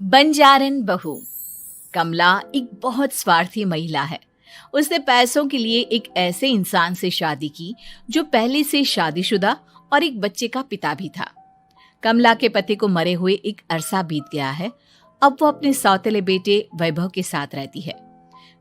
बंजारन बहू। कमला एक बहुत स्वार्थी महिला है। उसने पैसों के लिए एक ऐसे इंसान से शादी की जो पहले से शादीशुदा और एक बच्चे का पिता भी था। कमला के पति को मरे हुए एक अरसा बीत गया है। अब वो अपने सौतेले बेटे वैभव के साथ रहती है।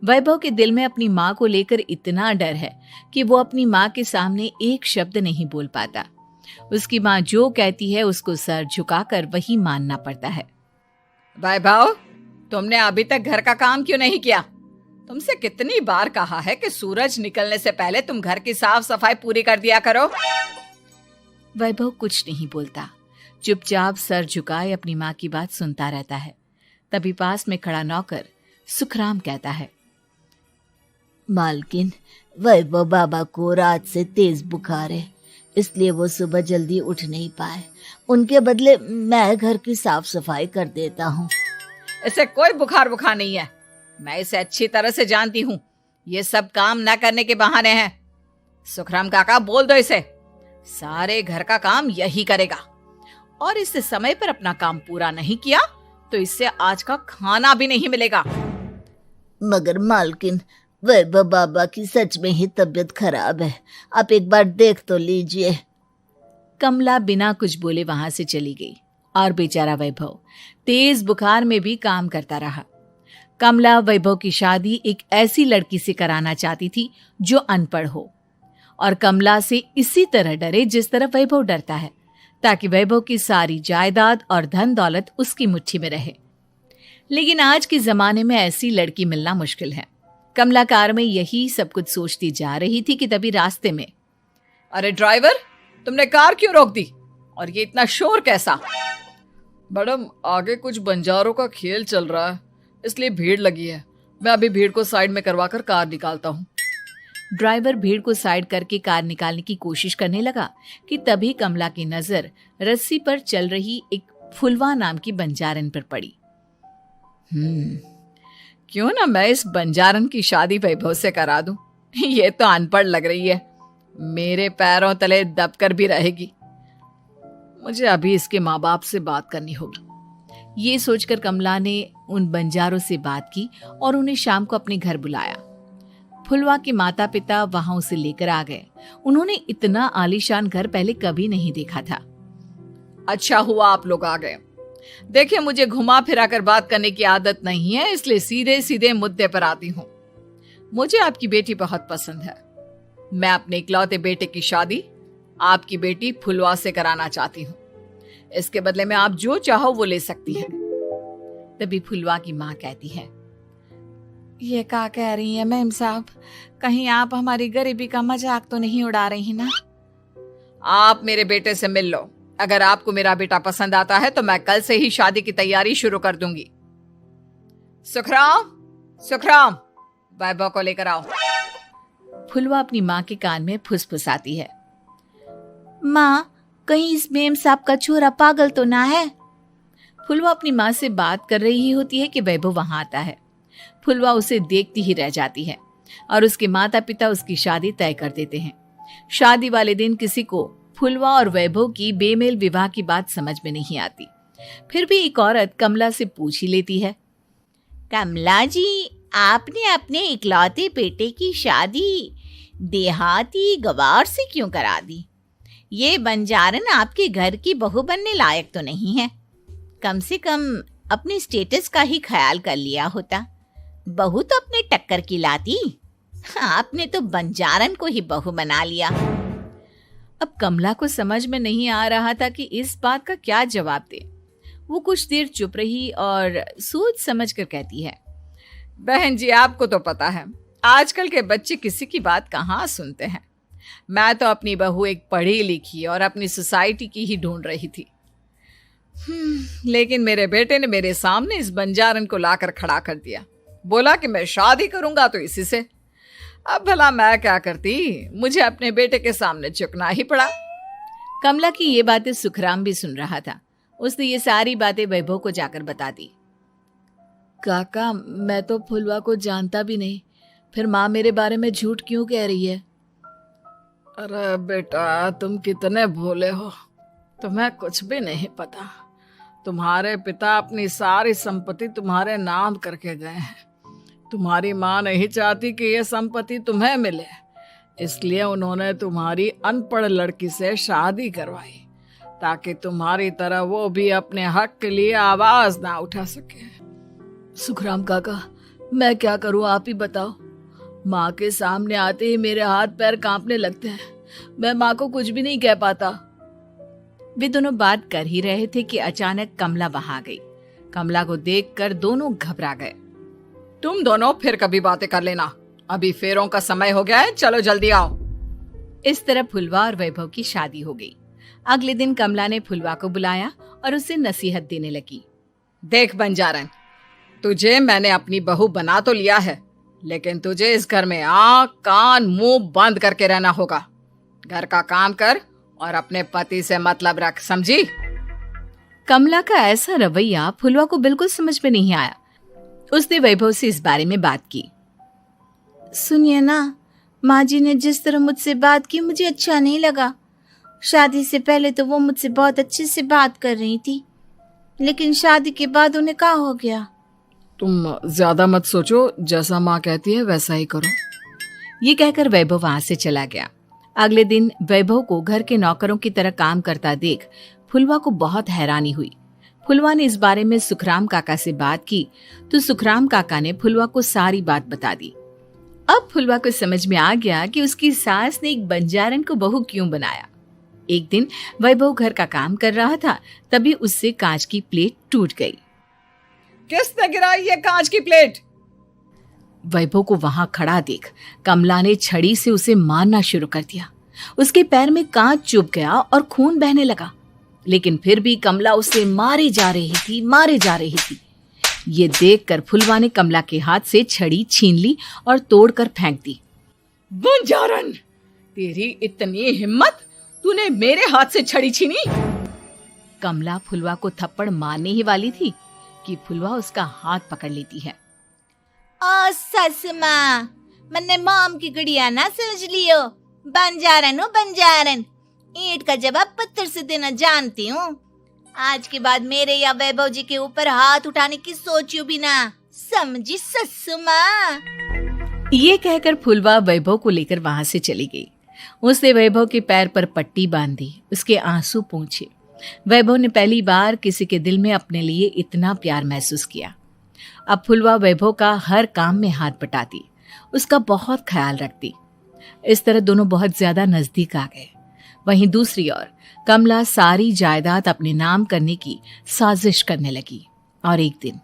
वैभव के दिल में अपनी माँ को लेकर इतना डर है कि वो अपनी माँ के सामने एक शब्द नहीं बोल पाता। उसकी माँ जो कहती है उसको सर झुकाकर वही मानना पड़ता है। वैभव, तुमने अभी तक घर का काम क्यों नहीं किया? तुमसे कितनी बार कहा है कि सूरज निकलने से पहले तुम घर की साफ सफाई पूरी कर दिया करो। वैभव कुछ नहीं बोलता, चुपचाप सर झुकाए अपनी माँ की बात सुनता रहता है। तभी पास में खड़ा नौकर सुखराम कहता है, मालकिन, वैभव बाबा को रात से तेज बुखार है, इसलिए वो सुबह जल्दी उठ नहीं पाए। उनके बदले मैं घर की साफ सफाई कर देता हूँ। इसे कोई बुखार नहीं है। मैं इसे अच्छी तरह से जानती हूँ। ये सब काम न करने के बहाने हैं। सुखराम काका, बोल दो इसे, सारे घर का काम यही करेगा। और इससे समय पर अपना काम पूरा नहीं किया तो इससे आज का खाना भी नहीं मिलेगा। मगर मालकिन, वैभव बाबा की सच में ही तबीयत खराब है, आप एक बार देख तो लीजिए। कमला बिना कुछ बोले वहां से चली गई और बेचारा वैभव तेज बुखार में भी काम करता रहा। कमला वैभव की शादी एक ऐसी लड़की से कराना चाहती थी जो अनपढ़ हो और कमला से इसी तरह डरे जिस तरह वैभव डरता है, ताकि वैभव की सारी जायदाद और धन दौलत उसकी मुट्ठी में रहे। लेकिन आज के जमाने में ऐसी लड़की मिलना मुश्किल है। कमला कार में यही सब कुछ सोचती जा रही थी कि तभी रास्ते में, अरे ड्राइवर, तुमने कार क्यों रोक दी? और ये इतना शोर कैसा? मैडम, आगे कुछ बंजारों का खेल चल रहा है, इसलिए भीड़ लगी है। मैं अभी भीड़ को साइड में करवाकर कार निकालता हूँ। ड्राइवर भीड़ को साइड करके कार निकालने की कोशिश करने लगा कि तभी कमला की नजर रस्सी पर चल रही एक फुलवा नाम की बंजारन पर पड़ी। क्यों ना मैं इस बंजारन की शादी वैभव से करा दूं? ये तो अनपढ़ लग रही है, मेरे पैरों तले दबकर भी रहेगी। मुझे अभी इसके माँ बाप से बात करनी होगी। ये सोचकर कमला ने उन बंजारों से बात की और उन्हें शाम को अपने घर बुलाया। फुलवा के माता पिता वहां उसे लेकर आ गए। उन्होंने इतना आलीशान घर पहले कभी नहीं देखा था। अच्छा हुआ आप लोग आ गए। देखिए, मुझे घुमा फिरा कर बात करने की आदत नहीं है, इसलिए सीधे सीधे मुद्दे पर आती हूँ। मुझे आपकी बेटी बहुत पसंद है। मैं अपने इकलौते बेटे की शादी आपकी बेटी फुलवा से कराना चाहती हूँ। इसके बदले में आप जो चाहो वो ले सकती हैं। तभी फुलवा की माँ कहती है, ये क्या कह रही है मैम साहब? कहीं आप हमारी गरीबी का मजाक तो नहीं उड़ा रही ना? आप मेरे बेटे से मिल लो। अगर आपको मेरा बेटा पसंद आता है तो मैं कल से ही शादी की तैयारी शुरू कर दूंगी। सुखराम, वैभव को लेकर आओ। फुलवा अपनी माँ के कान में फुसफुसाती है, माँ, कहीं इस मेम साहब का छोरा पागल तो ना है? फुलवा अपनी माँ से बात कर रही होती है कि वैभव वहां आता है। फुलवा उसे देखती ही रह जाती है और उसके माता पिता उसकी शादी तय कर देते हैं। शादी वाले दिन किसी को फुलवा और वैभव की बेमेल विवाह की बात समझ में नहीं आती। फिर भी एक औरत कमला से पूछ ही लेती है, कमला जी, आपने अपने इकलौते बेटे की शादी देहाती गवार से क्यों करा दी? ये बंजारन आपके घर की बहू बनने लायक तो नहीं है। कम से कम अपने स्टेटस का ही ख्याल कर लिया होता। बहू तो अपने टक्कर की लाती, आपने तो बंजारन को ही बहू बना लिया। अब कमला को समझ में नहीं आ रहा था कि इस बात का क्या जवाब दे। वो कुछ देर चुप रही और सोच समझ कर कहती है, बहन जी, आपको तो पता है आजकल के बच्चे किसी की बात कहाँ सुनते हैं। मैं तो अपनी बहू एक पढ़ी लिखी और अपनी सोसाइटी की ही ढूंढ रही थी। लेकिन मेरे बेटे ने मेरे सामने इस बंजारन को लाकर खड़ा कर दिया। बोला कि मैं शादी करूंगा तो इसी से। अब भला मैं क्या करती, मुझे अपने बेटे के सामने झुकना ही पड़ा। कमला की ये बातें सुखराम भी सुन रहा था। उसने ये सारी बातें वैभव को जाकर बता दी। काका, मैं तो फुलवा को जानता भी नहीं, फिर माँ मेरे बारे में झूठ क्यों कह रही है? अरे बेटा, तुम कितने भोले हो, तुम्हें कुछ भी नहीं पता। तुम्हारे पिता अपनी सारी संपत्ति तुम्हारे नाम करके गए हैं। तुम्हारी माँ नहीं चाहती कि यह संपत्ति तुम्हें मिले, इसलिए उन्होंने तुम्हारी अनपढ़ लड़की से शादी करवाई ताकि तुम्हारी तरह वो भी अपने हक के लिए आवाज ना उठा सके। सुखराम काका, मैं क्या करूं, आप ही बताओ। माँ के सामने आते ही मेरे हाथ पैर कांपने लगते हैं। मैं माँ को कुछ भी नहीं कह पाता। वे दोनों बात कर ही रहे थे कि अचानक कमला वहां गई। कमला को देखकर दोनों घबरा गए। तुम दोनों फिर कभी बातें कर लेना, अभी फेरों का समय हो गया है, चलो जल्दी आओ। इस तरह फुलवा और वैभव की शादी हो गई। अगले दिन कमला ने फुलवा को बुलाया और उसे नसीहत देने लगी। देख बंजारन, तुझे मैंने अपनी बहू बना तो लिया है, लेकिन तुझे इस घर में आँख कान मुंह बंद करके रहना होगा। घर का काम कर और अपने पति से मतलब रख, समझी? कमला का ऐसा रवैया फुलवा को बिल्कुल समझ में नहीं आया। उसने वैभव से इस बारे में बात की। सुनिए ना, माँ जी ने जिस तरह मुझसे बात की मुझे अच्छा नहीं लगा। शादी से पहले तो वो मुझसे बहुत अच्छे से बात कर रही थी, लेकिन शादी के बाद उन्हें क्या हो गया? तुम ज्यादा मत सोचो, जैसा माँ कहती है वैसा ही करो। ये कहकर वैभव वहां से चला गया। अगले दिन वैभव को घर के नौकरों की तरह काम करता देख फुलवा को बहुत हैरानी हुई। फुलवा ने इस बारे में सुखराम काका से बात की तो सुखराम काका ने फुलवा को सारी बात बता दी। अब फुलवा को समझ में आ गया कि उसकी सास ने एक बंजारन को बहू क्यों बनाया। एक दिन वैभव घर का काम कर रहा था, तभी उससे कांच की प्लेट टूट गई। किसने गिराई ये कांच की प्लेट? वैभव को वहां खड़ा देख कमला ने छड़ी से उसे मारना शुरू कर दिया। उसके पैर में कांच चुभ गया और खून बहने लगा, लेकिन फिर भी कमला उसे मारे जा रही थी। ये देखकर फुलवा ने कमला के हाथ से छड़ी छीन ली और तोड़कर फेंक दी। बंजारन, तेरी इतनी हिम्मत, तूने मेरे हाथ से छड़ी छीनी? कमला फुलवा को थप्पड़ मारने ही वाली थी कि फुलवा उसका हाथ पकड़ लेती है। ओ ससु माँ, मैंने मॉम की गुड़िया ना समझ लियो। बंजारन हो बंजारन, ईंट का जवाब पत्थर से देना जानती हूँ। आज के बाद मेरे या वैभव जी के ऊपर हाथ उठाने की सोचियो भी ना, समझी ससु माँ? ये कहकर फुलवा वैभव को लेकर वहां से चली गई। उसने वैभव के पैर पर पट्टी बांधी, उसके आंसू पोंछे। वैभव ने पहली बार किसी के दिल में अपने लिए इतना प्यार महसूस किया। अब फुलवा वैभव का हर काम में हाथ बटाती, उसका बहुत ख्याल रखती। इस तरह दोनों बहुत ज्यादा नजदीक आ गए। वहीं दूसरी ओर कमला सारी जायदाद अपने नाम करने की साजिश करने लगी। और एक दिन,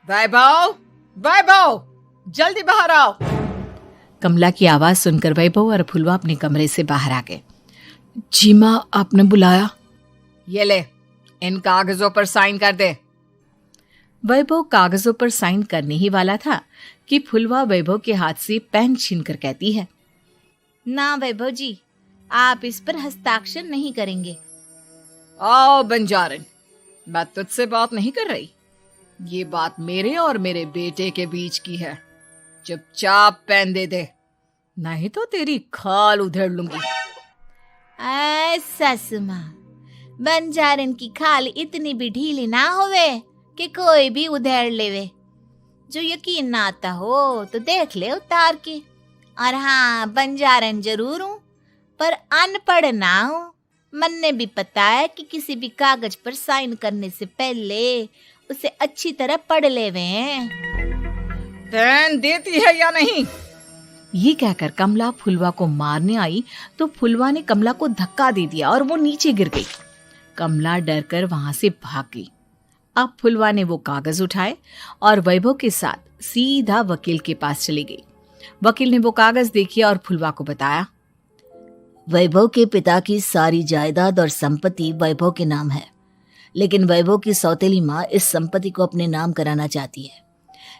वैभव, जल्दी बाहर आओ। कमला की आवाज सुनकर वैभव और फुलवा अपने कमरे से बाहर आ गए। जी माँ, आपने बुलाया? ये ले, इन कागजों पर साइन कर दे। वैभव कागजों पर साइन करने ही वाला था कि फुलवा वैभव के हाथ से पेन छीनकर कहती है, ना वैभव जी, आप इस पर हस्ताक्षर नहीं करेंगे। आओ बंजारन, मैं तुझसे बात नहीं कर रही। ये बात मेरे और मेरे बेटे के बीच की है। चुपचाप पेन दे दे, नहीं तो तेरी खाल उधेड़ लूंगी। ससु माँ, बंजारन की खाल इतनी भी ढीली ना होवे कि कोई भी उधेड़ लेवे। जो यकीन ना आता हो तो देख ले उतार के। और हाँ, बंजारन जरूर हूँ पर अनपढ़ ना हूँ। मन्ने भी पता है कि किसी भी कागज पर साइन करने से पहले उसे अच्छी तरह पढ़ लेवे हैं। पेन देती है या नहीं? ये कहकर कमला फुलवा को मारने आई तो फुलवा ने कमला को धक्का दे दिया और वो नीचे गिर गई। कमला डरकर वहां से भाग गई। अब फुलवा ने वो कागज उठाए और वैभव के साथ सीधा वकील के पास चली गई। वकील ने वो कागज देखे और फुलवा को बताया, वैभव के पिता की सारी जायदाद और संपत्ति वैभव के नाम है, लेकिन वैभव की सौतेली माँ इस संपत्ति को अपने नाम कराना चाहती है,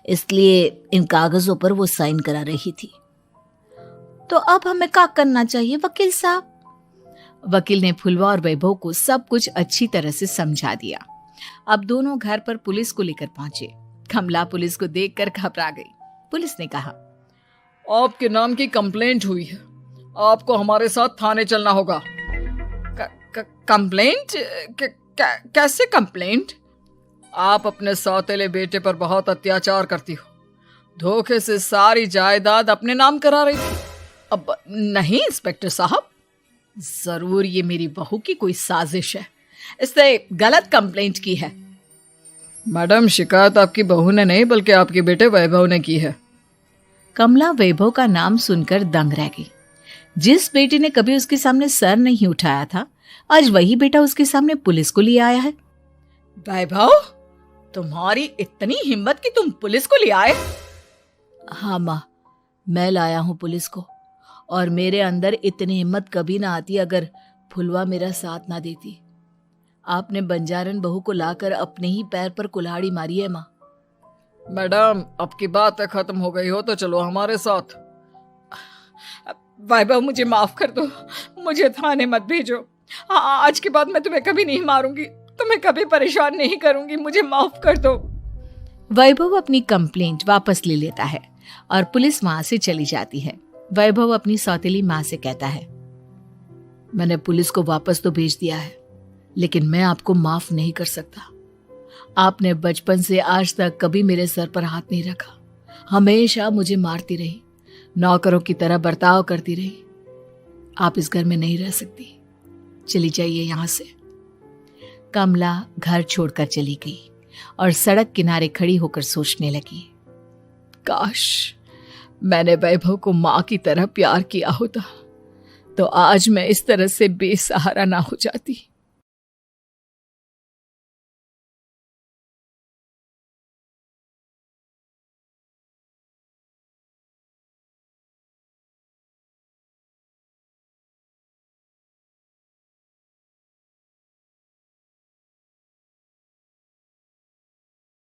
इसलिए इन कागजों पर वो साइन करा रही थी। तो अब हमें क्या करना चाहिए वकील साहब? वकील ने फुलवा और वैभव को सब कुछ अच्छी तरह से समझा दिया। अब दोनों घर पर पुलिस को लेकर पहुंचे। कमला पुलिस को देखकर घबरा गई। पुलिस ने कहा, आपके नाम की कंप्लेंट हुई है, आपको हमारे साथ थाने चलना होगा। कंप्लेंट? कैसे कंप्लेंट? आप अपने सौतेले बेटे पर बहुत अत्याचार करती हो, धोखे से सारी जायदाद अपने नाम करा रही थी। अब नहीं इंस्पेक्टर साहब, जरूर ये मेरी बहू की कोई साजिश है, इसने गलत कंप्लेंट की है। मैडम, शिकायत आपकी बहू ने नहीं बल्कि आपके बेटे वैभव ने की है। कमला वैभव का नाम सुनकर दंग रह गई। जिस बेटे ने कभी उसके सामने सर नहीं उठाया था, आज वही बेटा उसके सामने पुलिस को ले आया है। वैभव, तुम्हारी इतनी हिम्मत कि तुम पुलिस को ले आए? हाँ माँ, मैं लाया हूँ पुलिस को, और मेरे अंदर इतनी हिम्मत कभी ना आती अगर फुलवा मेरा साथ ना देती। आपने बंजारन बहू को लाकर अपने ही पैर पर कुल्हाड़ी मारी है माँ। मैडम, अब की बात खत्म हो गई हो तो चलो हमारे साथ। वैभव, मुझे माफ कर दो, मुझे थाने मत भेजो। आज के बाद मैं तुम्हें कभी नहीं मारूंगी, तुम्हें कभी परेशान नहीं करूंगी, मुझे माफ कर दो। वैभव अपनी कंप्लेंट वापस ले लेता है और पुलिस वहां से चली जाती है। वैभव अपनी सौतेली माँ से कहता है, मैंने पुलिस को वापस तो भेज दिया है, लेकिन मैं आपको माफ नहीं कर सकता। आपने बचपन से आज तक कभी मेरे सर पर हाथ नहीं रखा, हमेशा मुझे मारती रही, नौकरों की तरह बर्ताव करती रही। आप इस घर में नहीं रह सकती, चली जाइए यहां से। कमला घर छोड़कर चली गई और सड़क किनारे खड़ी होकर सोचने लगी, काश मैंने वैभव को माँ की तरह प्यार किया होता तो आज मैं इस तरह से बेसहारा ना हो जाती।